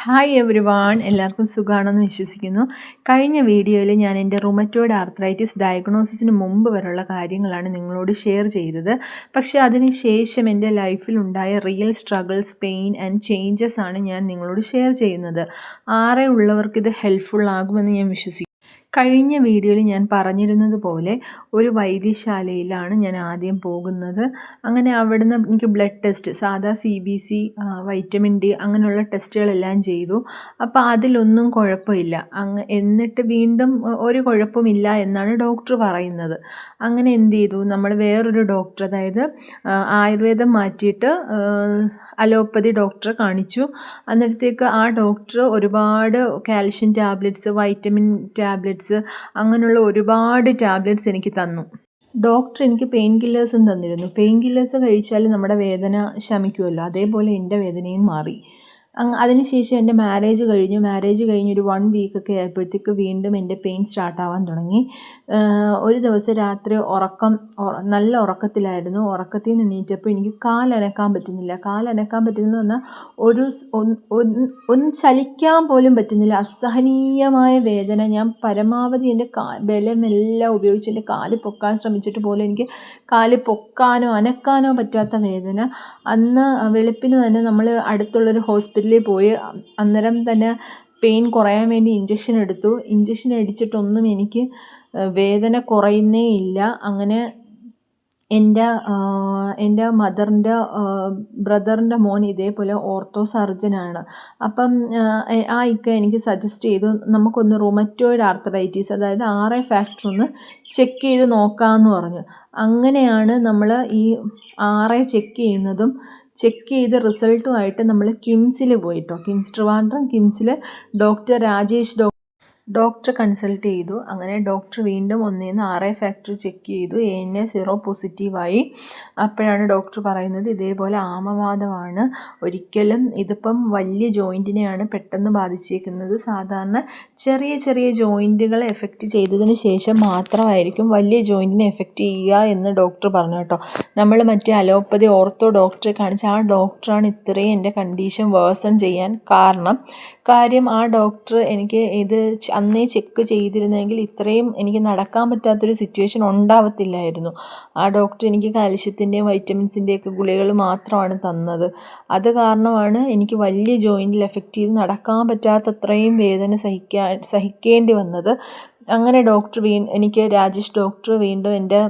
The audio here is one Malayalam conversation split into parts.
ഹായ് എവരി വൺ, എല്ലാവർക്കും സുഖമാണെന്ന് വിശ്വസിക്കുന്നു. കഴിഞ്ഞ വീഡിയോയിൽ ഞാൻ എൻ്റെ റുമറ്റോയ്ഡ് ആർത്രൈറ്റിസ് ഡയഗ്നോസിസിന് മുമ്പ് വരെയുള്ള കാര്യങ്ങളാണ് നിങ്ങളോട് ഷെയർ ചെയ്തത്. പക്ഷേ അതിന് ശേഷം എൻ്റെ ലൈഫിലുണ്ടായ real struggles, pain and changes ആണ് ഞാൻ നിങ്ങളോട് ഷെയർ ചെയ്യുന്നത്. ആരെ ഉള്ളവർക്ക് ഇത് ഹെൽപ്ഫുൾ ആകുമെന്ന് ഞാൻ വിശ്വസിക്കുന്നു. കഴിഞ്ഞ വീഡിയോയിൽ ഞാൻ പറഞ്ഞിരുന്നത് പോലെ ഒരു വൈദ്യശാലയിലാണ് ഞാൻ ആദ്യം പോകുന്നത്. അങ്ങനെ അവിടുന്ന് എനിക്ക് ബ്ലഡ് ടെസ്റ്റ്, സാധാ CBC, വൈറ്റമിൻ D അങ്ങനെയുള്ള ടെസ്റ്റുകളെല്ലാം ചെയ്തു. അപ്പോൾ അതിലൊന്നും കുഴപ്പമില്ല. എന്നിട്ട് വീണ്ടും ഒരു കുഴപ്പമില്ല എന്നാണ് ഡോക്ടർ പറയുന്നത്. അങ്ങനെ എന്ത് ചെയ്തു, നമ്മൾ വേറൊരു ഡോക്ടർ, അതായത് ആയുർവേദം മാറ്റിയിട്ട് അലോപ്പതി ഡോക്ടറെ കാണിച്ചു. അന്നേരത്തേക്ക് ആ ഡോക്ടർ ഒരുപാട് കാൽഷ്യം ടാബ്ലറ്റ്സ്, വൈറ്റമിൻ ടാബ്ലറ്റ്സ്, അങ്ങനെയുള്ള ഒരുപാട് ടാബ്ലറ്റ്സ് എനിക്ക് തന്നു. ഡോക്ടർ എനിക്ക് പെയിൻ കില്ലേഴ്സും തന്നിരുന്നു. പെയിൻ കില്ലേഴ്സ് കഴിച്ചാൽ നമ്മുടെ വേദന ശമിക്കുമല്ലോ, അതേപോലെ എൻ്റെ വേദനയും മാറി. അതിനുശേഷം എൻ്റെ മാരേജ് കഴിഞ്ഞ് ഒരു 1 വീക്കൊക്കെ ആയപ്പോഴത്തേക്ക് വീണ്ടും എൻ്റെ പെയിൻ സ്റ്റാർട്ടാവാൻ തുടങ്ങി. ഒരു ദിവസം രാത്രി നല്ല ഉറക്കത്തിലായിരുന്നു. ഉറക്കത്തിൽ നിന്ന് എണീറ്റപ്പോൾ എനിക്ക് കാലനക്കാൻ പറ്റുന്നില്ല പറഞ്ഞാൽ ഒന്ന് ചലിക്കാൻ പോലും പറ്റുന്നില്ല. അസഹനീയമായ വേദന. ഞാൻ പരമാവധി എൻ്റെ ബലമെല്ലാം ഉപയോഗിച്ച് എൻ്റെ കാല് പൊക്കാൻ ശ്രമിച്ചിട്ട് പോലും എനിക്ക് കാല് പൊക്കാനോ അനക്കാനോ പറ്റാത്ത വേദന. അന്ന് വെളുപ്പിന് തന്നെ നമ്മൾ അടുത്തുള്ളൊരു ഹോസ്പിറ്റലിൽ പോയി. അന്നേരം തന്നെ പെയിൻ കുറയാൻ വേണ്ടി ഇഞ്ചക്ഷൻ എടുത്തു. ഇഞ്ചക്ഷൻ അടിച്ചിട്ടൊന്നും എനിക്ക് വേദന കുറയുന്നേ ഇല്ല. അങ്ങനെ എൻ്റെ മദറിൻ്റെ ബ്രദറിൻ്റെ മോൻ ഇതേപോലെ ഓർത്തോ സർജനാണ്. അപ്പം ആ ഇക്ക എനിക്ക് സജസ്റ്റ് ചെയ്തു, നമുക്കൊന്ന് റുമറ്റോയ്ഡ് ആർത്രൈറ്റിസ്, അതായത് RA ഫാക്ടർ ഒന്ന് ചെക്ക് ചെയ്ത് നോക്കാമെന്ന് പറഞ്ഞു. അങ്ങനെയാണ് നമ്മൾ ഈ RA ചെക്ക് ചെയ്യുന്നതും. ചെക്ക് ചെയ്ത് റിസൾട്ടുമായിട്ട് നമ്മൾ കിംസിൽ പോയിട്ടോ, ട്രിവാൻഡ്രം കിംസിൽ ഡോക്ടർ രാജേഷ് ഡോക്ടറെ കൺസൾട്ട് ചെയ്തു. അങ്ങനെ ഡോക്ടർ വീണ്ടും ഒന്നേന്ന് RA ഫാക്ടർ ചെക്ക് ചെയ്തു. ANA 0 പോസിറ്റീവായി. അപ്പോഴാണ് ഡോക്ടർ പറയുന്നത്, ഇതേപോലെ ആമവാദമാണ്, ഒരിക്കലും ഇതിപ്പം വലിയ ജോയിൻറ്റിനെയാണ് പെട്ടെന്ന് ബാധിച്ചേക്കുന്നത്. സാധാരണ ചെറിയ ചെറിയ ജോയിൻറ്റുകളെ എഫക്റ്റ് ചെയ്തതിന് ശേഷം മാത്രമായിരിക്കും വലിയ ജോയിൻറ്റിനെ എഫക്റ്റ് ചെയ്യുക എന്ന് ഡോക്ടർ പറഞ്ഞു കേട്ടോ. നമ്മൾ മറ്റേ അലോപ്പതി ഓർത്തോ ഡോക്ടറെ കാണിച്ച ആ ഡോക്ടറാണ് ഇത്രയും എൻ്റെ കണ്ടീഷൻ വേഴ്സൺ ചെയ്യാൻ കാര്യം ആ ഡോക്ടർ എനിക്ക് ഇത് അന്നേ ചെക്ക് ചെയ്തിരുന്നെങ്കിൽ ഇത്രയും എനിക്ക് നടക്കാൻ പറ്റാത്തൊരു സിറ്റുവേഷൻ ഉണ്ടാവത്തില്ലായിരുന്നു. ആ ഡോക്ടർ എനിക്ക് കാൽഷ്യത്തിൻ്റെയും വൈറ്റമിൻസിൻ്റെയൊക്കെ ഗുളികൾ മാത്രമാണ് തന്നത്. അത് കാരണമാണ് എനിക്ക് വലിയ ജോയിൻറ്റിൽ എഫക്റ്റ് ചെയ്ത് നടക്കാൻ പറ്റാത്തത്രയും വേദന സഹിക്കേണ്ടി വന്നത്. അങ്ങനെ എനിക്ക് രാജേഷ് ഡോക്ടർ വീണ്ടും എൻ്റെ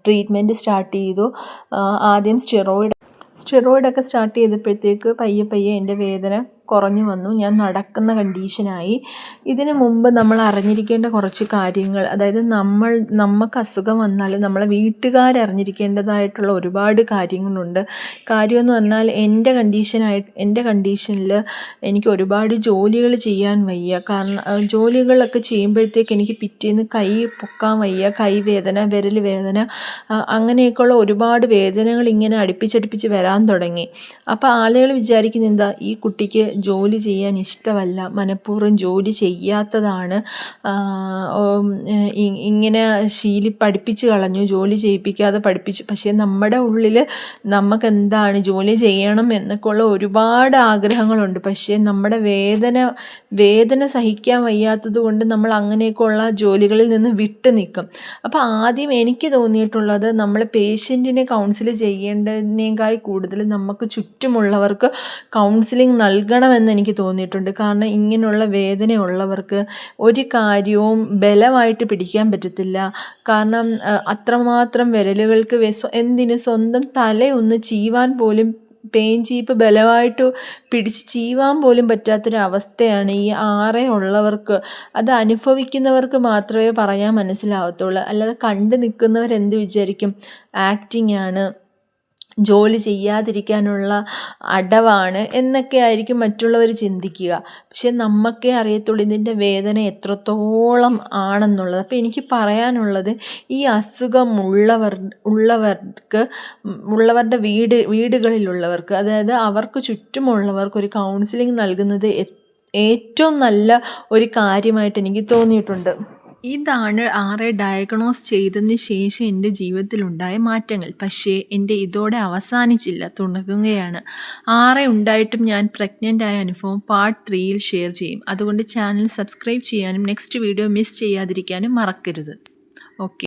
ട്രീറ്റ്മെൻറ്റ് സ്റ്റാർട്ട് ചെയ്തു. ആദ്യം സ്റ്റിറോയിഡൊക്കെ സ്റ്റാർട്ട് ചെയ്തപ്പോഴത്തേക്ക് പയ്യെ എൻ്റെ വേദന കുറഞ്ഞു വന്നു. ഞാൻ നടക്കുന്ന കണ്ടീഷനായി. ഇതിനു മുമ്പ് നമ്മൾ അറിഞ്ഞിരിക്കേണ്ട കുറച്ച് കാര്യങ്ങൾ, അതായത് നമുക്ക് അസുഖം വന്നാൽ നമ്മളെ വീട്ടുകാരറിഞ്ഞിരിക്കേണ്ടതായിട്ടുള്ള ഒരുപാട് കാര്യങ്ങളുണ്ട്. കാര്യമെന്ന് പറഞ്ഞാൽ എൻ്റെ കണ്ടീഷനിൽ എനിക്ക് ഒരുപാട് ജോലികൾ ചെയ്യാൻ വയ്യ. കാരണം ജോലികളൊക്കെ ചെയ്യുമ്പോഴത്തേക്ക് എനിക്ക് പിറ്റേന്ന് കൈ പൊക്കാൻ വയ്യ, കൈവേദന, വിരൽ വേദന, അങ്ങനെയൊക്കെയുള്ള ഒരുപാട് വേദനകൾ ഇങ്ങനെ അടുപ്പിച്ചടുപ്പിച്ച് വരാൻ തുടങ്ങി. അപ്പോൾ ആളുകൾ വിചാരിക്കുന്നത് എന്താ, ഈ കുട്ടിക്ക് ജോലി ചെയ്യാൻ ഇഷ്ടമല്ല, മനഃപൂർവ്വം ജോലി ചെയ്യാത്തതാണ്, ഇങ്ങനെ പഠിപ്പിച്ച് കളഞ്ഞു, ജോലി ചെയ്യിപ്പിക്കാതെ പഠിപ്പിച്ചു. പക്ഷേ നമ്മുടെ ഉള്ളിൽ നമുക്കെന്താണ്, ജോലി ചെയ്യണം എന്നൊക്കെയുള്ള ഒരുപാട് ആഗ്രഹങ്ങളുണ്ട്. പക്ഷേ നമ്മുടെ വേദന സഹിക്കാൻ വയ്യാത്തത് കൊണ്ട് നമ്മൾ അങ്ങനെയൊക്കെയുള്ള ജോലികളിൽ നിന്ന് വിട്ടു നിൽക്കും. അപ്പോൾ ആദ്യം എനിക്ക് തോന്നിയിട്ടുള്ളത്, നമ്മൾ പേഷ്യൻറ്റിനെ കൗൺസിൽ ചെയ്യേണ്ടതിനേക്കാൾ കൂടുതൽ നമുക്ക് ചുറ്റുമുള്ളവർക്ക് കൗൺസിലിംഗ് നൽകണമെന്ന് എനിക്ക് തോന്നിയിട്ടുണ്ട്. കാരണം ഇങ്ങനെയുള്ള വേദനയുള്ളവർക്ക് ഒരു കാര്യവും ബലമായിട്ട് പിടിക്കാൻ പറ്റത്തില്ല. കാരണം അത്രമാത്രം വിരലുകൾക്ക് സ്വന്തം തലയൊന്ന് ചീവാൻ പോലും, പെയിൻ ചീപ്പ് ബലമായിട്ട് പിടിച്ച് ചീവാൻ പോലും പറ്റാത്തൊരവസ്ഥയാണ് ഈ RA ഉള്ളവർക്ക്. അത് അനുഭവിക്കുന്നവർക്ക് മാത്രമേ പറയാൻ മനസ്സിലാവത്തുള്ളൂ. അല്ലാതെ കണ്ടു നിൽക്കുന്നവരെന്ത് വിചാരിക്കും, ആക്ടിങ് ആണ്, ജോലി ചെയ്യാതിരിക്കാനുള്ള അടവാണ് എന്നൊക്കെ ആയിരിക്കും മറ്റുള്ളവർ ചിന്തിക്കുക. പക്ഷെ നമുക്കേ അറിയത്തുള്ളൂ ഇതിൻ്റെ വേദന എത്രത്തോളം ആണെന്നുള്ളത്. അപ്പോൾ എനിക്ക് പറയാനുള്ളത്, ഈ ഉള്ളവരുടെ വീടുകളിലുള്ളവർക്ക്, അതായത് അവർക്ക് ചുറ്റുമുള്ളവർക്ക് ഒരു കൗൺസിലിംഗ് നൽകുന്നത് ഏറ്റവും നല്ല ഒരു കാര്യമായിട്ട് എനിക്ക് തോന്നിയിട്ടുണ്ട്. ഇതാണ് ആറെ ഡയഗ്നോസ് ചെയ്തതിന് ശേഷം എൻ്റെ ജീവിതത്തിലുണ്ടായ മാറ്റങ്ങൾ. പക്ഷേ എൻ്റെ ഇതോടെ അവസാനിച്ചില്ല, തുടങ്ങുകയാണ്. ആറെ ഉണ്ടായിട്ടും ഞാൻ പ്രഗ്നൻ്റ് ആയ അനുഭവം പാർട്ട് 3യിൽ ഷെയർ ചെയ്യും. അതുകൊണ്ട് ചാനൽ സബ്സ്ക്രൈബ് ചെയ്യാനും നെക്സ്റ്റ് വീഡിയോ മിസ് ചെയ്യാതിരിക്കാനും മറക്കരുത്. ഓക്കെ.